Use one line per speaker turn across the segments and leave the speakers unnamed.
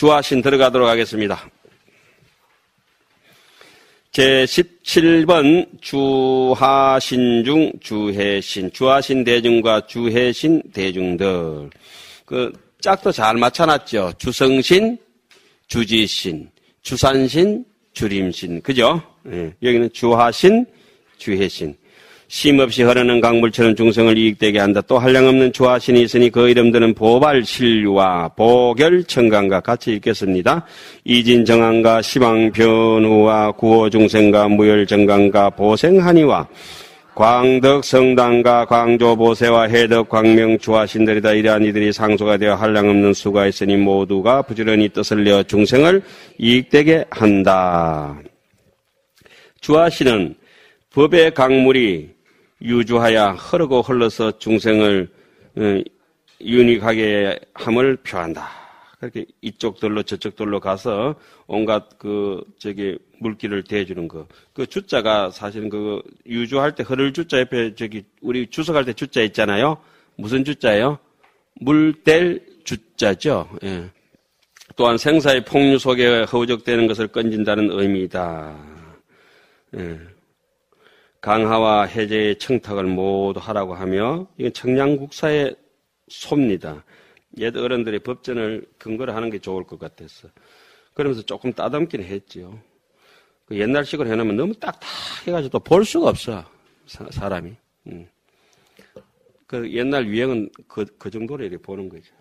주하신 들어가도록 하겠습니다. 제17번 주하신 중 주해신, 주하신 대중과 주해신 대중들. 그 짝도 잘 맞춰놨죠. 주성신, 주지신, 주산신, 주림신. 그죠? 예, 여기는 주하신, 주해신. 쉼없이 흐르는 강물처럼 중생을 이익되게 한다. 또 한량없는 주하신이 있으니 그 이름들은 보발, 신류와 보결, 청강과 같이 읽겠습니다. 이진정한과 시방, 변우와 구호 중생과 무열, 정강과 보생한이와 광덕, 성당과 광조, 보세와 해덕, 광명, 주하신들이다. 이러한 이들이 상소가 되어 한량없는 수가 있으니 모두가 부지런히 뜻을 내어 중생을 이익되게 한다. 주하신은 법의 강물이 유주하여 흐르고 흘러서 중생을 유익하게 함을 표한다. 그렇게 이쪽들로 저쪽들로 가서 온갖 물기를 대주는 거. 그 주자가 사실은 유주할 때 흐를 주자 옆에 우리 주석할 때 주자 있잖아요. 무슨 주자예요? 물댈 주자죠. 예. 또한 생사의 폭류 속에 허우적대는 것을 건진다는 의미이다. 예. 강하와 해제의 청탁을 모두 하라고 하며 이건 청량국사의 소입니다. 옛 어른들이 법전을 근거로 하는 게 좋을 것 같았어. 그러면서 조금 따듬긴 했죠. 그 옛날식으로 해놓으면 너무 딱딱해가지고 또 볼 수가 없어 사람이. 그 옛날 유행은 그 정도로 이렇게 보는 거죠.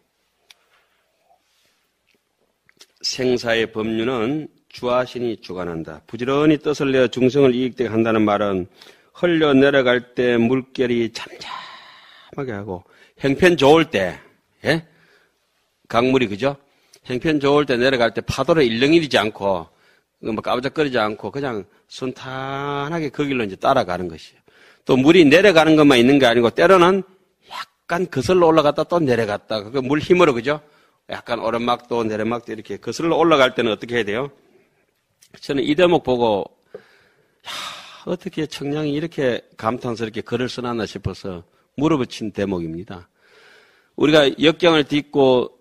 생사의 법륜은 주하신이 주관한다. 부지런히 뜻을 내어 중생을 이익되게 한다는 말은 흘려내려갈 때 물결이 잠잠하게 하고 형편 좋을 때, 예? 강물이 그죠? 형편 좋을 때 내려갈 때 파도를 일렁이지 않고 까부작거리지 않고 그냥 순탄하게 그 길로 이제 따라가는 것이에요. 또 물이 내려가는 것만 있는 게 아니고 때로는 약간 거슬러 올라갔다 또 내려갔다. 그 물 힘으로 그죠? 약간 오르막도 내리막도 이렇게 거슬러 올라갈 때는 어떻게 해야 돼요? 저는 이 대목 보고 어떻게 청량이 이렇게 감탄스럽게 글을 써놨나 싶어서 물어붙인 대목입니다. 우리가 역경을 딛고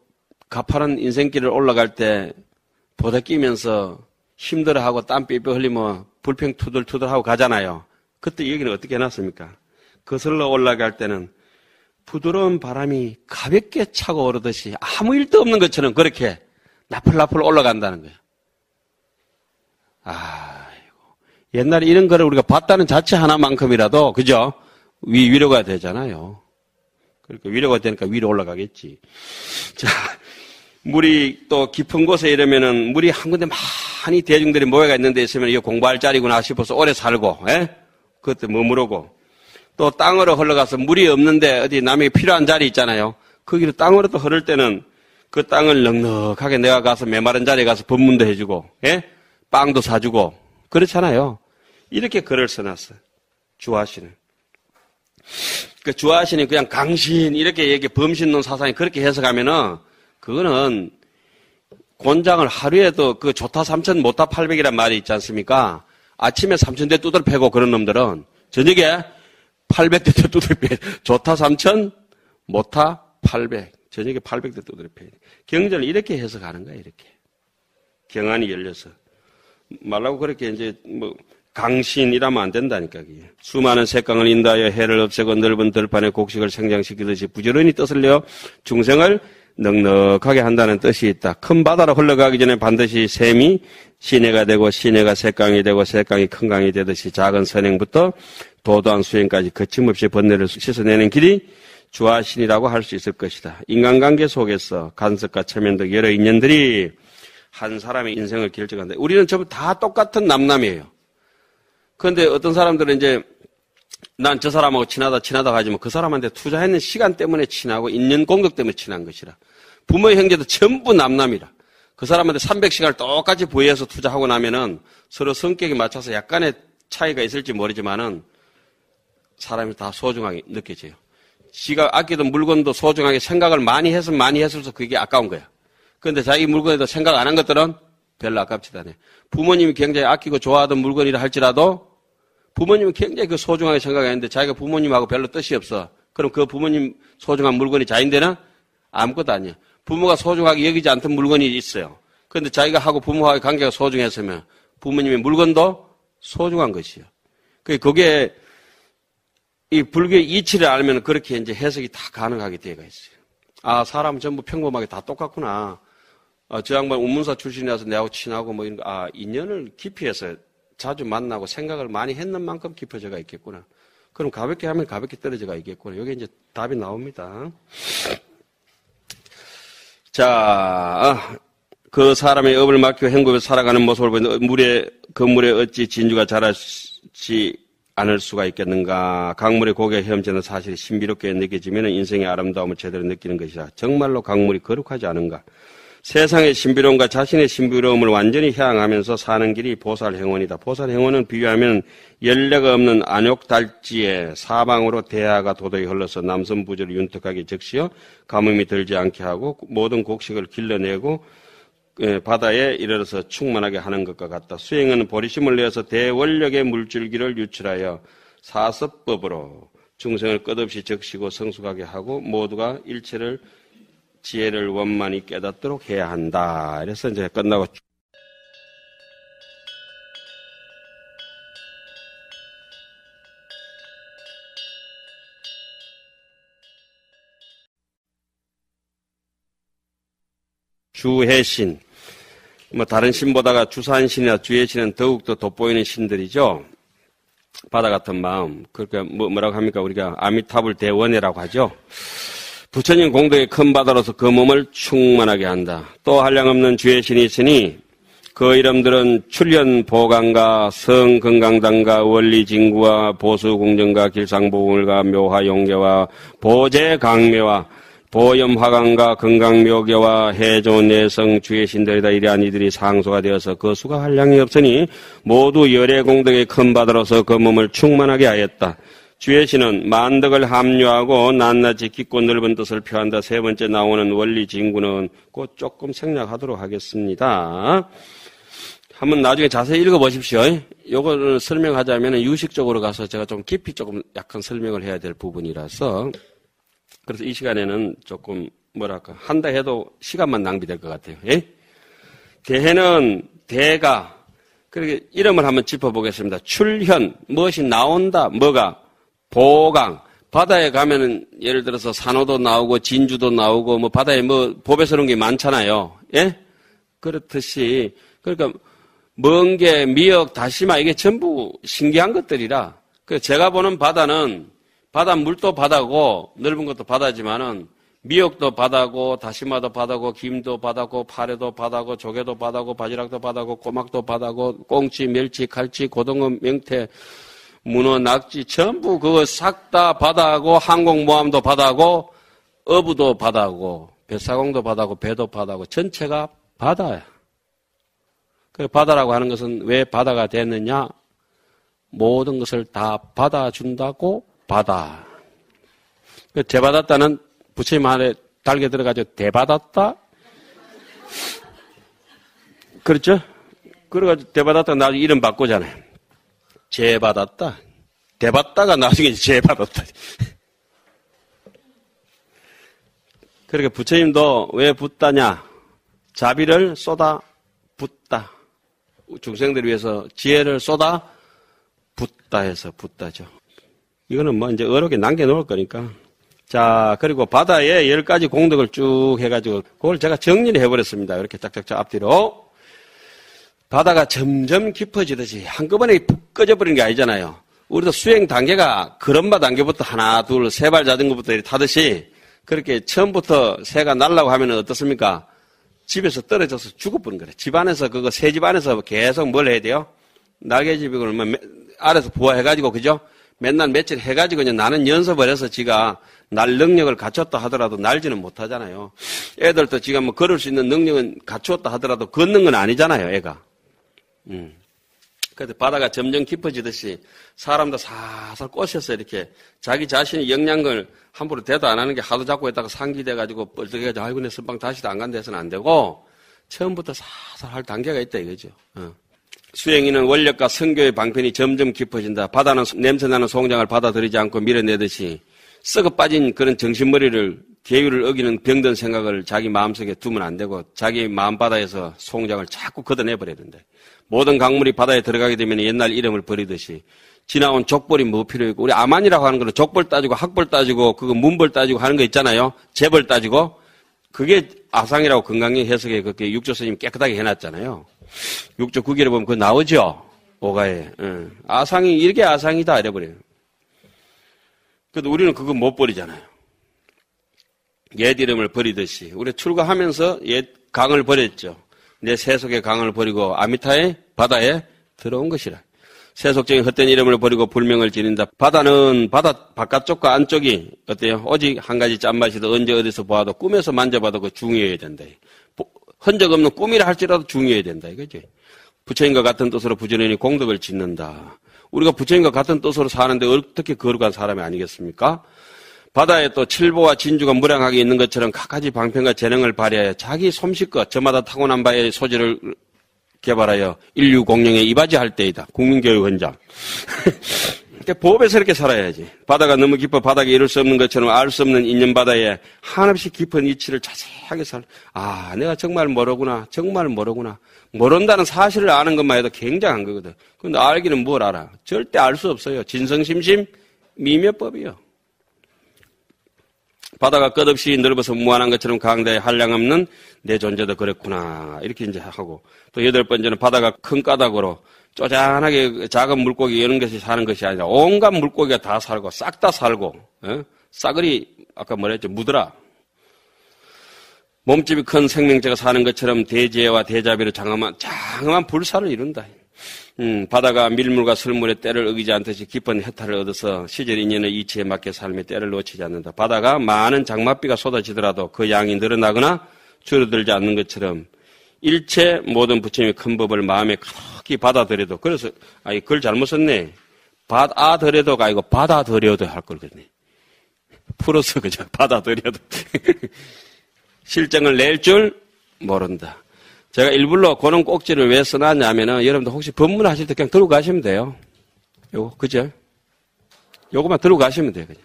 가파른 인생길을 올라갈 때 보다 끼면서 힘들어하고 땀 삐삐 흘리면 불평 투덜투덜하고 가잖아요. 그때 여기는 어떻게 해놨습니까? 거슬러 올라갈 때는 부드러운 바람이 가볍게 차고 오르듯이 아무 일도 없는 것처럼 그렇게 나풀나풀 올라간다는 거예요. 아이고, 옛날에 이런 거를 우리가 봤다는 자체 하나만큼이라도 그죠? 위로가 되잖아요. 그러니까 위로가 되니까 위로 올라가겠지. 자, 물이 또 깊은 곳에 이러면은 물이 한 군데 많이 대중들이 모여가 있는 데 있으면 이거 공부할 자리구나 싶어서 오래 살고, 예? 그것도 머무르고. 또 땅으로 흘러가서 물이 없는데 어디 남에게 필요한 자리 있잖아요. 거기로 땅으로 또 흐를 때는 그 땅을 넉넉하게 내가 가서 메마른 자리에 가서 법문도 해주고, 예? 빵도 사주고, 그렇잖아요. 이렇게 글을 써놨어요. 주하신은. 그 주하신이 그냥 강신, 이렇게 범신론 사상이 그렇게 해석하면은, 그거는 곤장을 하루에도 그 조타 3천 못타 800이란 말이 있지 않습니까? 아침에 3,000대 두들 패고 그런 놈들은 저녁에 800대 두들 패. 조타 3천, 못타 800. 저녁에 800대 두들 패. 경전을 이렇게 해석하는 거야, 이렇게. 경안이 열려서. 말라고 그렇게 이제 강신이라면 안 된다니까, 그게. 수많은 색강을 인도하여 해를 없애고 넓은 들판에 곡식을 성장시키듯이 부지런히 뜻을 내어 중생을 넉넉하게 한다는 뜻이 있다. 큰 바다로 흘러가기 전에 반드시 샘이 시내가 되고 시내가 색강이 되고 색강이 큰 강이 되듯이 작은 선행부터 도도한 수행까지 거침없이 번뇌를 씻어내는 길이 주하신이라고 할 수 있을 것이다. 인간관계 속에서 간섭과 체면 등 여러 인연들이 한 사람의 인생을 결정한다. 우리는 전부 다 똑같은 남남이에요. 그런데 어떤 사람들은 이제 난 저 사람하고 친하다 하지만 그 사람한테 투자했는 시간 때문에 친하고 인연 공덕 때문에 친한 것이라. 부모의 형제도 전부 남남이라. 그 사람한테 300시간을 똑같이 부여해서 투자하고 나면은 서로 성격에 맞춰서 약간의 차이가 있을지 모르지만은 사람이 다 소중하게 느껴져요. 지가 아끼던 물건도 소중하게 생각을 많이 해서 그게 아까운 거야. 그런데 자기 물건에도 생각 안 한 것들은 별로 아깝지도 않아요. 부모님이 굉장히 아끼고 좋아하던 물건이라 할지라도 부모님은 굉장히 그 소중하게 생각했는데 자기가 부모님하고 별로 뜻이 없어. 그럼 그 부모님 소중한 물건이 자인데는 아무것도 아니야. 부모가 소중하게 여기지 않던 물건이 있어요. 그런데 자기가 하고 부모와의 관계가 소중했으면 부모님의 물건도 소중한 것이요. 그게 이 불교의 이치를 알면 그렇게 이제 해석이 다 가능하게 되어가 있어요. 아, 사람은 전부 평범하게 다 똑같구나. 저 양반 운문사 출신이라서 내하고 친하고 뭐 이런 거, 아, 인연을 깊이 해서 자주 만나고 생각을 많이 했는 만큼 깊어져가 있겠구나. 그럼 가볍게 하면 가볍게 떨어져가 있겠구나. 여기 이제 답이 나옵니다. 자, 그 사람의 업을 맡기고 행급에 살아가는 모습을 보이는 그물에 어찌 진주가 자라지 않을 수가 있겠는가. 강물의 고개 헤엄치는 사실이 신비롭게 느껴지면 인생의 아름다움을 제대로 느끼는 것이라. 정말로 강물이 거룩하지 않은가. 세상의 신비로움과 자신의 신비로움을 완전히 해양하면서 사는 길이 보살행원이다. 보살행원은 비유하면 연례가 없는 안욕달지에 사방으로 대하가 도도히 흘러서 남선부지를 윤택하게 적시어 가뭄이 들지 않게 하고 모든 곡식을 길러내고 바다에 이르러서 충만하게 하는 것과 같다. 수행은 보리심을 내어서 대원력의 물줄기를 유출하여 사섭법으로 중생을 끝없이 적시고 성숙하게 하고 모두가 일체를 지혜를 원만히 깨닫도록 해야 한다. 그래서 이제 끝나고 주해신, 뭐 다른 신보다가 주산신이나 주해신은 더욱더 돋보이는 신들이죠. 바다 같은 마음. 그러니까 뭐라고 합니까? 우리가 아미타불 대원회라고 하죠. 부처님 공덕의 큰 바다로서 그 몸을 충만하게 한다. 또 한량없는 주해신이 있으니 그 이름들은 출현보강가, 성건강당가, 원리진구와 보수공정가, 길상보물가, 묘화용계와 보제강묘와 보염화강가, 건강묘계와 해조내성 주해신들이다. 이러한 이들이 상소가 되어서 그 수가 한량이 없으니 모두 열애공덕의 큰 바다로서 그 몸을 충만하게 하였다. 주해신은 만덕을 합류하고 낱낱이 깊고 넓은 뜻을 표한다. 세 번째 나오는 원리진구는 곧 조금 생략하도록 하겠습니다. 한번 나중에 자세히 읽어보십시오. 요거를 설명하자면 유식적으로 가서 제가 좀 깊이 조금 약간 설명을 해야 될 부분이라서 그래서 이 시간에는 조금 뭐랄까 한다 해도 시간만 낭비될 것 같아요. 예? 대해는 대가 그렇게 이름을 한번 짚어보겠습니다. 출현 무엇이 나온다 뭐가 보강 바다에 가면은 예를 들어서 산호도 나오고 진주도 나오고 뭐 바다에 뭐 보배스러운 게 많잖아요. 예? 그렇듯이 그러니까 멍게, 미역, 다시마 이게 전부 신기한 것들이라. 그래서 제가 보는 바다는 바다 물도 바다고 넓은 것도 바다지만은 미역도 바다고 다시마도 바다고 김도 바다고 파래도 바다고 조개도 바다고 바지락도 바다고 꼬막도 바다고 꽁치, 멸치, 갈치, 고등어, 명태, 문어, 낙지 전부 그거 싹 다 바다고 항공모함도 바다고 어부도 바다고 뱃사공도 바다고 배도 바다고 전체가 바다야. 그 바다라고 하는 것은 왜 바다가 됐느냐? 모든 것을 다 받아준다고 바다. 그 대받았다는 부처님 안에 달게 들어가지고 대받았다? 그렇죠? 그래가지고 대받았다 나중에 이름 바꾸잖아요. 재받았다. 대받다가 나중에 재받았다. 그러니까 부처님도 왜 붓다냐? 자비를 쏟아 붓다. 중생들을 위해서 지혜를 쏟아 붓다 해서 붓다죠. 이거는 뭐 이제 어렵게 남겨놓을 거니까. 자, 그리고 바다에 10가지 공덕을 쭉 해가지고 그걸 제가 정리를 해버렸습니다. 이렇게 짝짝짝 앞뒤로. 바다가 점점 깊어지듯이 한꺼번에 푹 꺼져버리는 게 아니잖아요. 우리도 수행 단계가 걸음마 단계부터 하나, 둘, 세 발 자전거부터 이렇게 타듯이 그렇게 처음부터 새가 날라고 하면 어떻습니까? 집에서 떨어져서 죽어버린 거래. 집 안에서 새 집 안에서 계속 뭘 해야 돼요? 날개집이고 아래서 부화해가지고 그죠? 맨날 며칠 해가지고 그냥 나는 연습을 해서 지가 날 능력을 갖췄다 하더라도 날지는 못하잖아요. 애들도 지가 뭐 걸을 수 있는 능력은 갖추었다 하더라도 걷는 건 아니잖아요, 애가. 그래서 바다가 점점 깊어지듯이 사람도 살살 꼬셔서 이렇게 자기 자신의 역량을 함부로 대도 안 하는 게 하도 자꾸 했다가 상기돼가지고 뻘떡해가지고 아이고 내 선방 다시도 안 간다 해서는 안 되고 처음부터 살살 할 단계가 있다 이거죠. 수행인은 원력과 성교의 방편이 점점 깊어진다. 바다는 냄새나는 송장을 받아들이지 않고 밀어내듯이 썩어 빠진 그런 정신머리를 계율을 어기는 병든 생각을 자기 마음속에 두면 안 되고 자기 마음바다에서 송장을 자꾸 걷어내버려야 된다. 모든 강물이 바다에 들어가게 되면 옛날 이름을 버리듯이 지나온 족벌이 뭐 필요했고 우리 아만이라고 하는 거는 족벌 따지고 학벌 따지고 그거 문벌 따지고 하는 거 있잖아요. 재벌 따지고 그게 아상이라고 건강히 해석에 그렇게 육조 스님 깨끗하게 해놨잖아요. 육조 9기를 보면 그거 나오죠. 오가에. 아상이 이렇게 아상이다 이래버려요. 그래도 우리는 그거 못 버리잖아요. 옛 이름을 버리듯이 우리 출가하면서 옛 강을 버렸죠. 내 세속의 강을 버리고 아미타의 바다에 들어온 것이라. 세속적인 헛된 이름을 버리고 불명을 지닌다. 바다는 바다 바깥쪽과 안쪽이 어때요? 오직 한 가지 짠맛이도 언제 어디서 보아도 꿈에서 만져봐도 그 중요해야 된다. 흔적 없는 꿈이라 할지라도 중요해야 된다. 이거지. 부처님과 같은 뜻으로 부지런히 공덕을 짓는다. 우리가 부처님과 같은 뜻으로 사는데 어떻게 거룩한 사람이 아니겠습니까? 바다에 또 칠보와 진주가 무량하게 있는 것처럼 갖가지 방편과 재능을 발휘하여 자기 솜씨껏 저마다 타고난 바의 소질을 개발하여 인류 공영에 이바지할 때이다. 국민교육원장. 보호배스럽게 살아야지. 바다가 너무 깊어 바닥에 이룰 수 없는 것처럼 알 수 없는 인연 바다에 한없이 깊은 이치를 자세하게 내가 정말 모르구나. 정말 모르구나. 모른다는 사실을 아는 것만 해도 굉장한 거거든. 근데 알기는 뭘 알아? 절대 알 수 없어요. 진성심심 미묘법이요. 바다가 끝없이 넓어서 무한한 것처럼 강대에 한량없는 내 존재도 그렇구나. 이렇게 이제 하고. 또 8번째는 바다가 큰 까닭으로 쪼잔하게 작은 물고기 이런 것이 사는 것이 아니라 온갖 물고기가 다 살고 싹 다 살고, 싸그리 아까 뭐라 했죠? 무드라. 몸집이 큰 생명체가 사는 것처럼 대지혜와 대자비로 장엄한 불사를 이룬다. 바다가 밀물과 설물의 때를 어기지 않듯이 깊은 해탈을 얻어서 시절 인연의 이치에 맞게 삶의 때를 놓치지 않는다. 바다가 많은 장맛비가 쏟아지더라도 그 양이 늘어나거나 줄어들지 않는 것처럼 일체 모든 부처님의 큰 법을 마음에 크게 받아들여도 그래서 글 잘못 썼네. 받아들여도가 아니고 받아들여도 할 걸 그러네. 풀어서 그죠. 받아들여도. 실정을 낼 줄 모른다. 제가 일부러 그런 꼭지를 왜 써놨냐면은 여러분들 혹시 법문 하실 때 그냥 들고 가시면 돼요. 요거, 그죠? 요거만 들고 가시면 돼요, 그냥.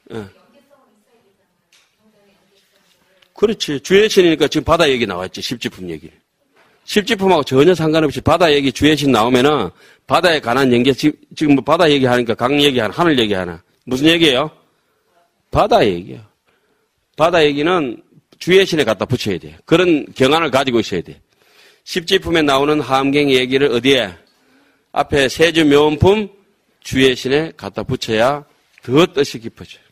네. 그렇지. 주의 신이니까 지금 바다 얘기 나왔지, 십지품 얘기. 십지품하고 전혀 상관없이 바다 얘기, 주의 신 나오면은 바다에 관한 연계, 지금 뭐 바다 얘기하니까 강 얘기하나, 하늘 얘기하나. 무슨 얘기예요? 바다 얘기예요. 바다 얘기는 주의 신에 갖다 붙여야 돼. 그런 경안을 가지고 있어야 돼. 십지품에 나오는 함경 얘기를 어디에? 앞에 세주 묘원품 주의 신에 갖다 붙여야 더 뜻이 깊어져요.